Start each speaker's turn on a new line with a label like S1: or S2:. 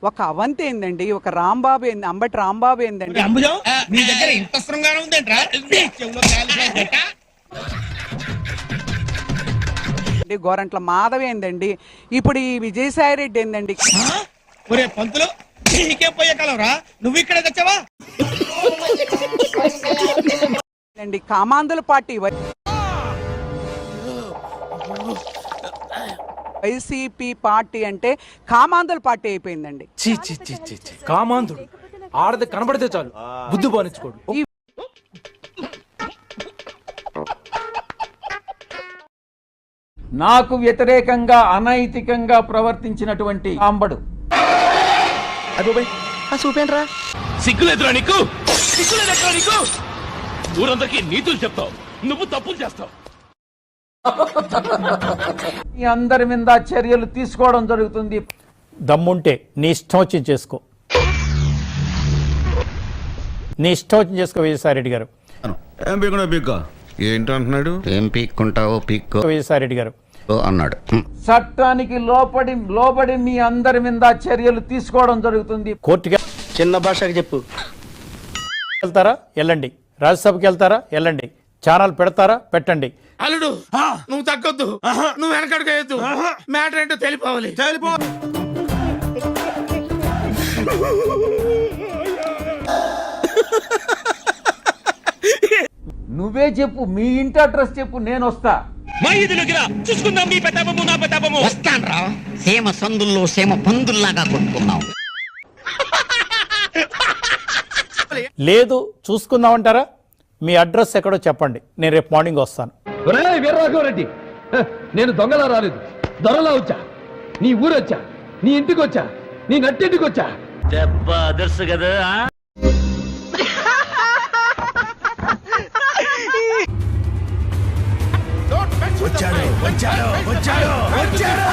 S1: ఒక అవంతి ఏందండి, ఒక రాంబాబు ఏంది, అంబటి రాంబాబు ఏందండి,
S2: నీ దగ్గర ఇంత శృంగారం ఉందేంట్రా? చెవులో కాలిపోయింది గట్ట.
S1: గోరంట్ల మాధవ్ ఏందండి, ఇప్పుడు ఈ విజయసాయి రెడ్డి ఏందండి.
S2: ఒరే పంతులు, నీకే పోయే కాలంరా, నువ్వు ఇక్కడ తెచ్చావా?
S1: కామాంధుల పార్టీ వైసీపీ పార్టీ అంటే కామాంధుల పార్టీ అయిపోయిందండి.
S3: కామాంధుడు ఆడది కనబడితే చాలు బుద్ధి బానించుకోడు. నాకు వ్యతిరేకంగా అనైతికంగా ప్రవర్తించినటువంటి అంబడు
S4: చూపేంట్రా
S5: సిగ్గులేదురా నీకు? సిగ్గులేదురా నీకు? ఊరందరికీ నీతులు చెప్తావు, నువ్వు తప్పులు చేస్తావు.
S3: మీ అందరి మీద చర్యలు తీసుకోవడం జరుగుతుంది. దమ్ముంటే నీ ఇష్టం వచ్చింది చేసుకో, నీ ఇష్టం వచ్చింది చేసుకో. విజయసాయిరెడ్డి గారు
S6: ఏంటంటున్నాడు?
S4: ఏం పీక్కుంటావో పీక్కో.
S3: విజయసాయిరెడ్డి గారు
S4: అన్నాడు.
S3: చట్టానికి లోబడి మీ అందరి మీద చర్యలు తీసుకోవడం జరుగుతుంది. కోర్టుకి
S4: చిన్న భాషకి చెప్పు.
S3: వెళ్తారా వెళ్ళండి, రాజ్యసభకి వెళ్తారా వెళ్ళండి, ఛానల్ పెడతారా పెట్టండి.
S2: అల్లుడు నువ్వు తగ్గొద్దు, నువ్వు వెనకడుగు వేయొద్దు. మ్యాటర్ ఏంటో తెలిపోవాలి.
S3: నువ్వే చెప్పు, మీ ఇంటి అడ్రస్ చెప్పు, నేను వస్తా.
S5: మా ఇదిలోకి రా, చూసుకుందాం మీ పెతాపము నా పెతాపము.
S4: వస్తాన్రా, సేమ సందుల్లో సేమ పందుల్లాగా కొట్టుకున్నాం.
S3: లేదు చూసుకుందామంటారా? మీ అడ్రస్ ఎక్కడో చెప్పండి, నేను రేపు మార్నింగ్ వస్తాను.
S7: వీరరాఘవరెడ్డి, నేను దొంగలా రాలేదు, దొరలా వచ్చా. నీ ఊరొచ్చా, నీ ఇంటికి వచ్చా, నీ నట్టింటికి వచ్చా.
S5: దెబ్బ అదర్సు కదా.
S2: వచ్చాడు వచ్చాడు వచ్చాడు వచ్చాడు.